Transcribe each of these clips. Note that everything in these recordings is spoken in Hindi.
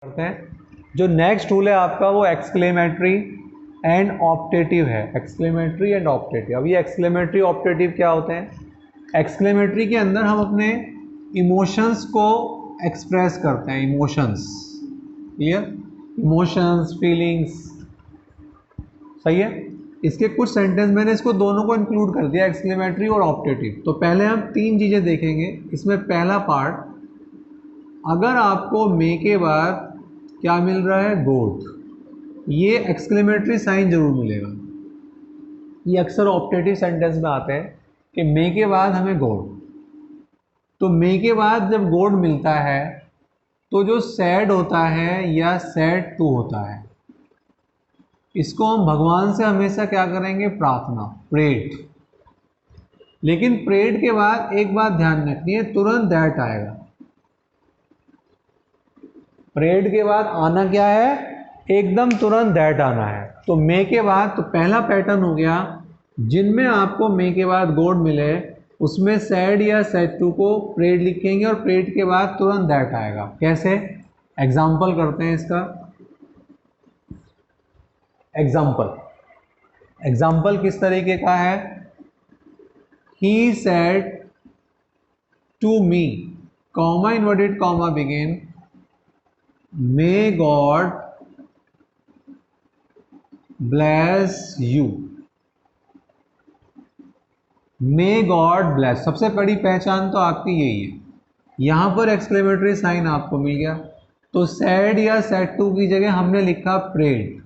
करते हैं। जो नेक्स्ट टूल है आपका वो एक्सक्लेमेटरी एंड ऑप्टेटिव है। Exclamatory and optative. अब ये एक्सक्लेमेटरी ऑप्टेटिव क्या होते हैं? एक्सक्लेमेटरी के अंदर हम अपने इमोशंस को एक्सप्रेस करते हैं। Emotions, clear? इमोशंस, फीलिंग्स, सही है। इसके कुछ सेंटेंस मैंने इसको दोनों को इंक्लूड कर दिया, एक्सक्लेमेटरी और ऑप्टेटिव। तो पहले हम तीन चीज़ें देखेंगे इसमें। पहला पार्ट, अगर आपको मे के बाद क्या मिल रहा है? गॉड, ये एक्सक्लेमेटरी साइन जरूर मिलेगा। ये अक्सर ऑप्टेटिव सेंटेंस में आते हैं कि मे के बाद हमें गॉड। तो मे के बाद जब गॉड मिलता है तो जो सैड होता है या सैड टू होता है, इसको हम भगवान से हमेशा क्या करेंगे? प्रार्थना, प्रेड। लेकिन प्रेड के बाद एक बात ध्यान रखनी है, तुरंत दैट आएगा। प्रेड के बाद आना क्या है? एकदम तुरंत दैट आना है। तो मे के बाद, तो पहला पैटर्न हो गया, जिनमें आपको मे के बाद गॉड मिले उसमें सैड या सैड टू को प्रेड लिखेंगे और प्रेड के बाद तुरंत दैट आएगा। कैसे? एग्जाम्पल करते हैं इसका। एग्जाम्पल किस तरीके का है? He said to me, comma inverted comma begin, may God bless you. May God bless, सबसे बड़ी पहचान तो आपकी यही है। यहां पर एक्सक्लेमेटरी साइन आपको मिल गया। तो सैड या सैड टू की जगह हमने लिखा प्रेड।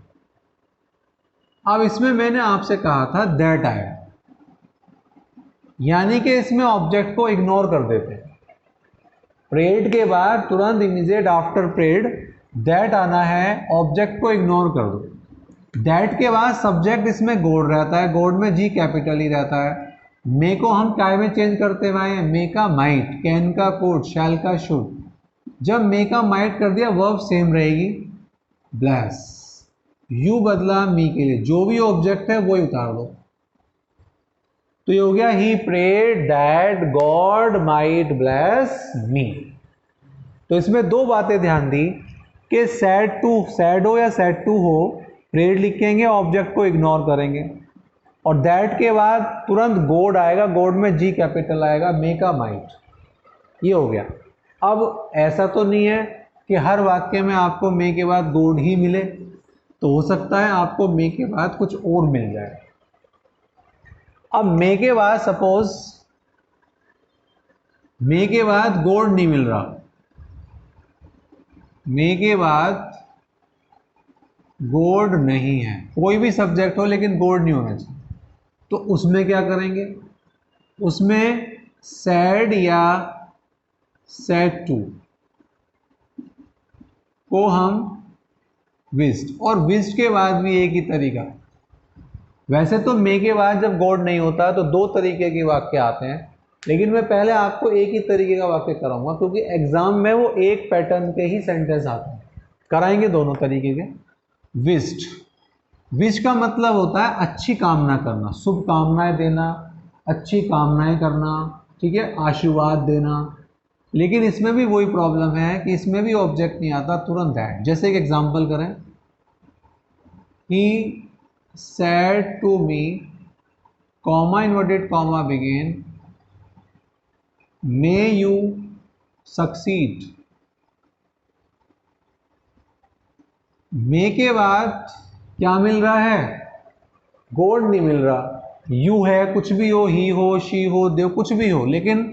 अब इसमें मैंने आपसे कहा था दैट आएगा, यानी कि इसमें ऑब्जेक्ट को इग्नोर कर देते हैं। प्रेड के बाद तुरंत इमीडिएट आफ्टर प्रेड दैट आना है, ऑब्जेक्ट को इग्नोर कर दो। दैट के बाद सब्जेक्ट इसमें गॉड रहता है, गॉड में जी कैपिटल ही रहता है। मे को हम क्या में चेंज करते हुए? मे का माइट, कैन का कुड, शैल का शुड। जब मे का माइट कर दिया वर्ब सेम रहेगी, ब्लेस। यू बदला मी के लिए, जो भी ऑब्जेक्ट है वही उतार दो। तो ये हो गया he prayed that God might bless me. तो इसमें दो बातें ध्यान दी कि सैड टू, सैड हो या सैड टू हो, प्रेड लिखेंगे, ऑब्जेक्ट को इग्नोर करेंगे। और दैट के बाद तुरंत गॉड आएगा, गॉड में जी कैपिटल आएगा, मे का माइट। ये हो गया। अब ऐसा तो नहीं है कि हर वाक्य में आपको मे के बाद गॉड ही मिले, तो हो सकता है आपको मे के बाद कुछ और मिल जाए। अब मे के बाद सपोज मे के बाद गॉड नहीं मिल रहा, मे के बाद गॉड नहीं है, कोई भी सब्जेक्ट हो लेकिन गॉड नहीं होना चाहिए, तो उसमें क्या करेंगे? उसमें सैड या सैड टू को हम विस्ड, और विस्ड के बाद भी एक ही तरीका। वैसे तो मे के बाद जब गॉड नहीं होता तो दो तरीके के वाक्य आते हैं, लेकिन मैं पहले आपको एक ही तरीके का वाक्य कराऊंगा क्योंकि एग्जाम में वो एक पैटर्न के ही सेंटेंस आते हैं। कराएंगे दोनों तरीके के। विस्ड, विश का मतलब होता है अच्छी कामना करना, शुभ कामनाएं देना, अच्छी कामनाएं करना, ठीक है, आशीर्वाद देना। लेकिन इसमें भी वही प्रॉब्लम है कि इसमें भी ऑब्जेक्ट नहीं आता, तुरंत दैट। जैसे एक एग्जांपल करें, ही said to me, comma inverted comma begin, may you succeed। मे के बाद क्या मिल रहा है? गॉड नहीं मिल रहा, यू है, कुछ भी हो, ही हो, शी हो, देव, कुछ भी हो, लेकिन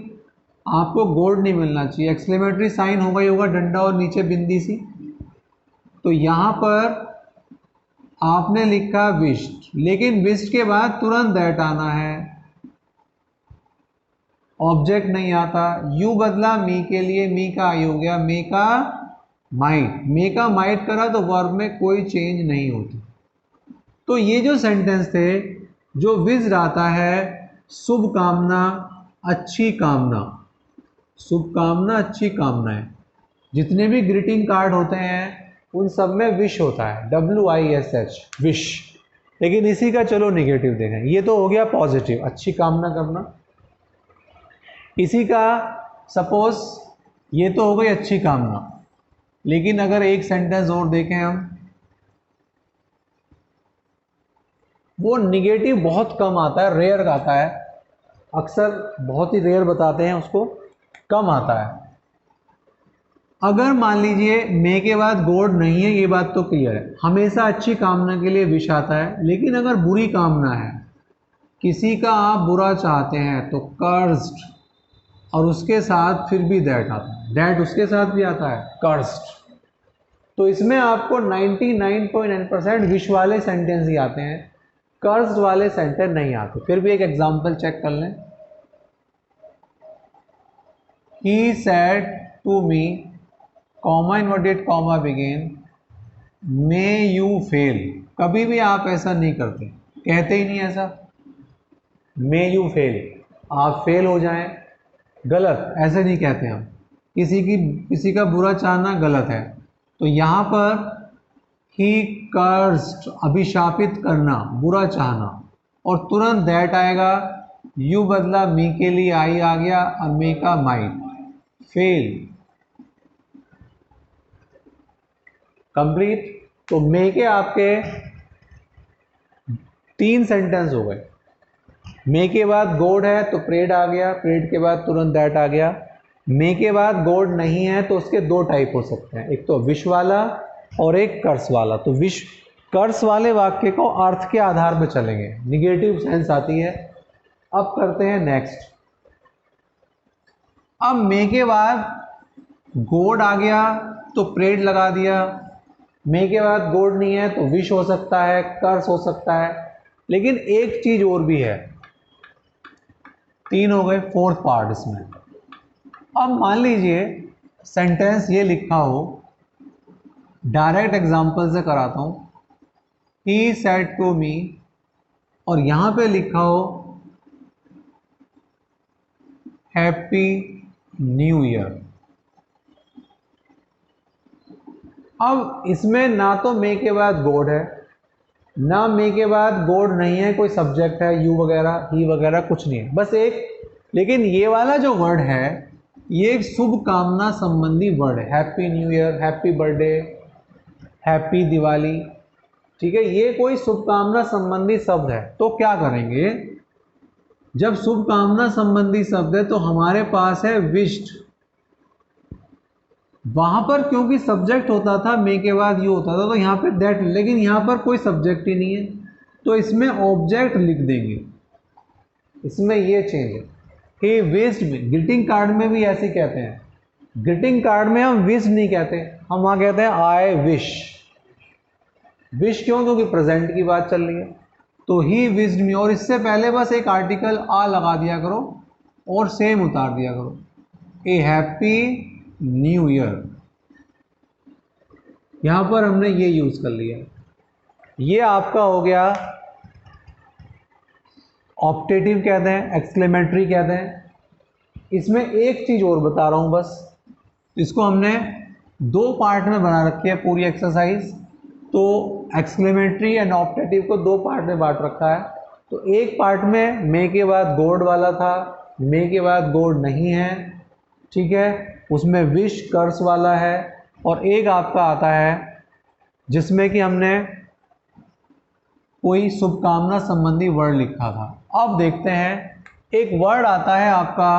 आपको गॉड नहीं मिलना चाहिए। एक्सक्लेमेटरी साइन होगा ही होगा, डंडा और नीचे बिंदी सी। तो यहां पर आपने लिखा विश्ड, लेकिन विश्ड के बाद तुरंत दैट आना है, ऑब्जेक्ट नहीं आता। यू बदला मी के लिए, मी का आई हो गया, मे का माइट। मे का माइट करा तो वर्ब में कोई चेंज नहीं होती। तो ये जो सेंटेंस थे, जो विज्ड आता है, शुभ कामना, अच्छी कामना, शुभ कामना, अच्छी कामनाएं। जितने भी ग्रीटिंग कार्ड होते हैं उन सब में विश होता है, WISH, विश। लेकिन इसी का चलो नेगेटिव देखें। ये तो हो गया पॉजिटिव, अच्छी कामना करना। इसी का सपोज ये तो हो गई अच्छी कामना, लेकिन अगर एक सेंटेंस और देखें हम, वो निगेटिव बहुत कम आता है, रेयर आता है, अक्सर बहुत ही रेयर बताते हैं उसको, कम आता है। अगर मान लीजिए मे के बाद गॉड नहीं है, ये बात तो क्लियर है, हमेशा अच्छी कामना के लिए विश आता है, लेकिन अगर बुरी कामना है, किसी का आप बुरा चाहते हैं तो कर्स्ड, और उसके साथ फिर भी दैट आता है, दैट उसके साथ भी आता है, कर्स्ड। तो इसमें आपको 99.9% विश वाले सेंटेंस ही आते हैं, कर्स्ड वाले सेंटेंस नहीं आते। फिर भी एक एग्जांपल चेक कर लें। He said to me, comma inverted comma begin, may you fail. कभी भी आप ऐसा नहीं करते, कहते ही नहीं ऐसा, मे यू फेल, आप फेल हो जाएं, गलत, ऐसे नहीं कहते हम। किसी का बुरा चाहना गलत है। तो यहाँ पर ही कर्स्ड, अभिशापित करना, बुरा चाहना, और तुरंत दैट आएगा, यू बदला मी के लिए आई आ गया, और मे का माइट, फेल, कंप्लीट। तो मे के आपके 3 सेंटेंस हो गए। मे के बाद गॉड है तो प्रेड आ गया, प्रेड के बाद तुरंत दैट आ गया। मे के बाद गॉड नहीं है तो उसके 2 टाइप हो सकते हैं, एक तो विश वाला और एक कर्स वाला। तो विश कर्स वाले वाक्य को अर्थ के आधार पर चलेंगे, निगेटिव सेंस आती है। अब करते हैं नेक्स्ट। अब मे के बाद गॉड आ गया तो प्रेड लगा दिया, मे के बाद गॉड नहीं है तो विश हो सकता है, कर्स हो सकता है, लेकिन एक चीज और भी है। 3 हो गए, 4th पार्ट इसमें। अब मान लीजिए सेंटेंस ये लिखा हो, डायरेक्ट एग्जांपल से कराता हूं, ही सेड टू मी, और यहां पे लिखा हो हैप्पी न्यू ईयर। अब इसमें ना तो मे के बाद गॉड है, ना मे के बाद गॉड नहीं है, कोई सब्जेक्ट है, यू वगैरह, ही वगैरह कुछ नहीं है, बस एक, लेकिन ये वाला जो वर्ड है ये एक शुभ कामना संबंधी वर्ड है, happy new year, happy birthday, happy Diwali, ठीक है, ये कोई शुभकामना संबंधी शब्द है। तो क्या करेंगे, जब शुभकामना संबंधी शब्द है तो हमारे पास है विश्ड, वहां पर क्योंकि सब्जेक्ट होता था, मे के बाद यू होता था, तो यहाँ पे दैट, लेकिन यहाँ पर कोई सब्जेक्ट ही नहीं है, तो इसमें ऑब्जेक्ट लिख देंगे। इसमें ये चेंज है कि विश्ड में, ग्रीटिंग कार्ड में भी ऐसे कहते हैं, ग्रीटिंग कार्ड में हम विश नहीं कहते, हम वहां कहते हैं आई विश। विश क्यों, क्योंकि प्रेजेंट की बात चल रही है। तो ही विश्ड मी, और इससे पहले बस एक आर्टिकल आ लगा दिया करो और सेम उतार दिया करो, ए हैप्पी न्यू ईयर। यहां पर हमने ये यूज कर लिया। ये आपका हो गया ऑप्टेटिव कहते हैं, एक्सक्लेमेटरी कहते हैं। इसमें एक चीज और बता रहा हूं बस, इसको हमने 2 पार्ट में बना रखी है पूरी एक्सरसाइज। तो एक्सक्लेमेटरी एंड ऑप्टेटिव को 2 पार्ट में बांट रखा है। तो एक पार्ट में मे के बाद गॉड वाला था, मे के बाद गॉड नहीं है, ठीक है, उसमें विश कर्स वाला है, और एक आपका आता है जिसमें कि हमने कोई शुभकामना संबंधी वर्ड लिखा था। अब देखते हैं, एक वर्ड आता है आपका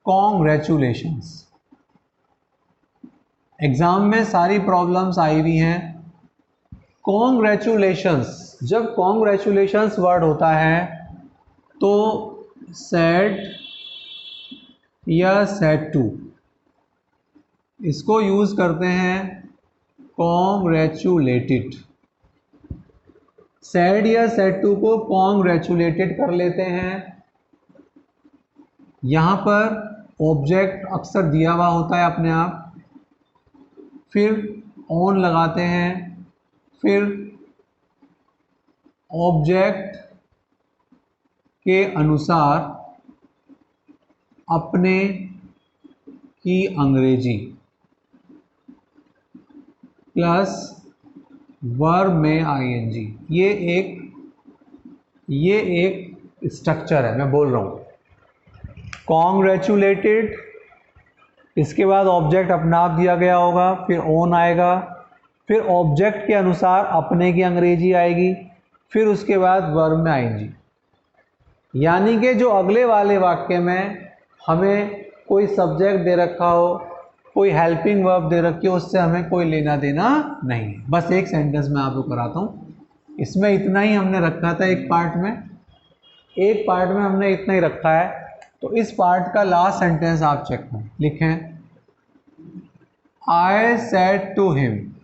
कॉन्ग्रेचुलेशंस। एग्जाम में सारी प्रॉब्लम्स आई हुई हैं। कॉन्ग्रेचुलेशंस, जब कॉन्ग्रेचुलेशंस वर्ड होता है तो सैड या सैड टू, इसको यूज करते हैं कॉन्ग्रेचुलेटेड। सैड या सैड टू को कॉन्ग्रेचुलेटेड कर लेते हैं। यहां पर ऑब्जेक्ट अक्सर दिया हुआ होता है अपने आप, फिर ऑन लगाते हैं, फिर ऑब्जेक्ट के अनुसार अपने की अंग्रेजी प्लस वर्ब में आईएनजी। ये एक स्ट्रक्चर है, मैं बोल रहा हूं कॉन्ग्रेचुलेटेड इसके बाद ऑब्जेक्ट अपना आप दिया गया होगा, फिर ओन आएगा, फिर ऑब्जेक्ट के अनुसार अपने की अंग्रेजी आएगी, फिर उसके बाद वर्ब में आएंगी। यानी कि जो अगले वाले वाक्य में हमें कोई सब्जेक्ट दे रखा हो, कोई हेल्पिंग वर्ब दे रखी हो, उससे हमें कोई लेना देना नहीं है। बस एक सेंटेंस में आपको कराता हूँ, इसमें इतना ही हमने रखा था। एक पार्ट में हमने इतना ही रखा है। तो इस पार्ट का लास्ट सेंटेंस आप चेक करें, लिखें I said to him,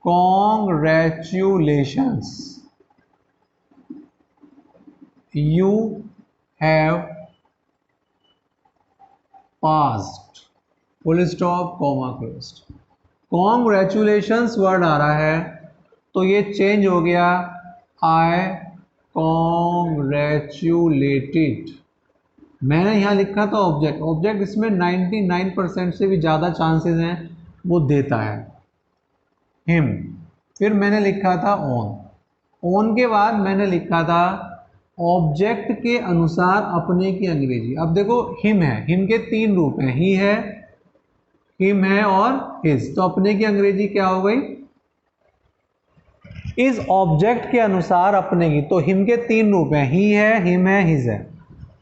congratulations, you have passed, full stop, comma closed। congratulations word आ रहा है तो ये चेंज हो गया I congratulated। मैंने यहाँ लिखा था ऑब्जेक्ट इसमें 99% से भी ज़्यादा चांसेस हैं वो देता है हिम। फिर मैंने लिखा था ऑन के बाद मैंने लिखा था ऑब्जेक्ट के अनुसार अपने की अंग्रेजी। अब देखो हिम है, हिम के 3 रूप हैं, ही है, हिम है और हिज। तो अपने की अंग्रेजी क्या हो गई? इस ऑब्जेक्ट के अनुसार अपने की। तो हिम के 3 रूप हैं, ही है, हिम है, हिज है।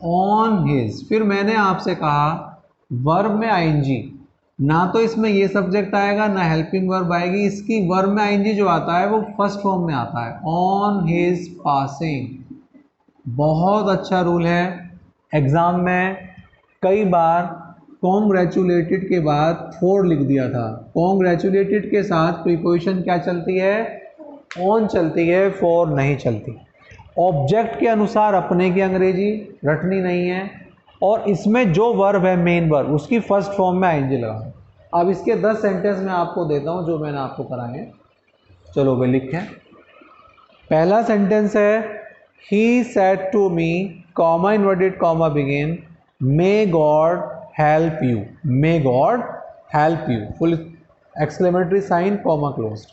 On his. फिर मैंने आपसे कहा वर्ब में आईएनजी, ना तो इसमें ये सब्जेक्ट आएगा ना हेल्पिंग वर्ब आएगी। इसकी वर्ब में आईएनजी जो आता है वो फर्स्ट फॉर्म में आता है, ऑन हिज पासिंग। बहुत अच्छा रूल है। एग्जाम में कई बार कॉन्ग्रेचुलेटेड के बाद फॉर लिख दिया था। कॉन्ग्रेचुलेटेड के साथ प्रीपोजिशन क्या चलती है? ऑन चलती है, फॉर नहीं चलती। ऑब्जेक्ट के अनुसार अपने की अंग्रेजी रटनी नहीं है। और इसमें जो वर्ब है मेन वर्ब, उसकी फर्स्ट फॉर्म में आईएनजी लगाओ। अब इसके 10 सेंटेंस मैं आपको देता हूं जो मैंने आपको कराए हैं। चलो भाई लिखें। पहला सेंटेंस है he said to me, comma inverted comma begin, may God help you. May God help you, full exclamatory sign, comma closed.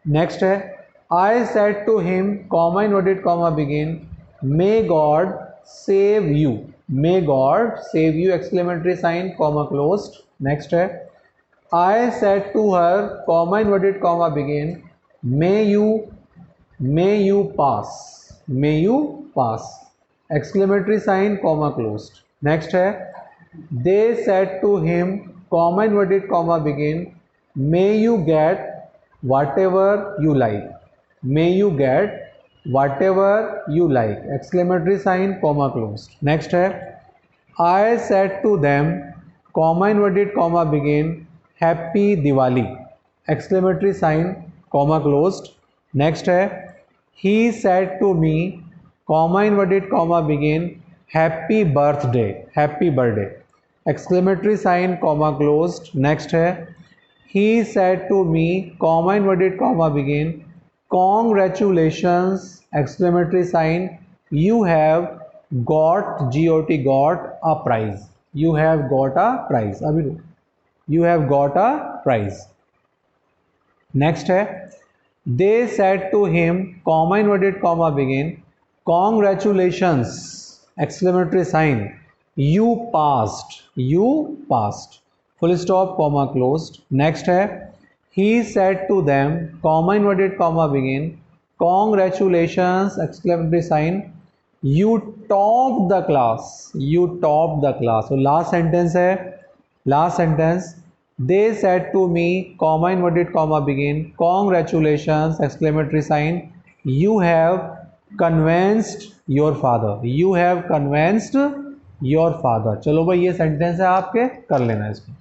Next है I said to him, comma inverted comma begin, may God save you. May God save you, exclamatory sign, comma closed. Next है I said to her, comma inverted comma begin, may you pass. May you pass, exclamatory sign, comma closed. Next है they said to him, comma inverted comma begin, may you get whatever you like. May you get whatever you like, exclamatory sign, comma closed. Next है I said to them, comma inverted comma begin, happy Diwali, exclamatory sign, comma closed. Next है he said to me, comma inverted comma begin, happy birthday, exclamatory sign, comma closed. Next है he said to me, comma inverted comma begin, congratulations, exclamatory sign, you have got a prize. You have got a prize. अभी you have got a prize. Next है they said to him, comma inverted comma begin, congratulations, exclamatory sign, you passed, full stop, comma closed. Next है he said to them, comma inverted comma begin, congratulations, exclamatory sign, you topped the class. So last sentence they said to me, comma inverted comma begin, congratulations, exclamatory sign, you have convinced your father. चलो भाई ये सेंटेंस है आपके, कर लेना इसको।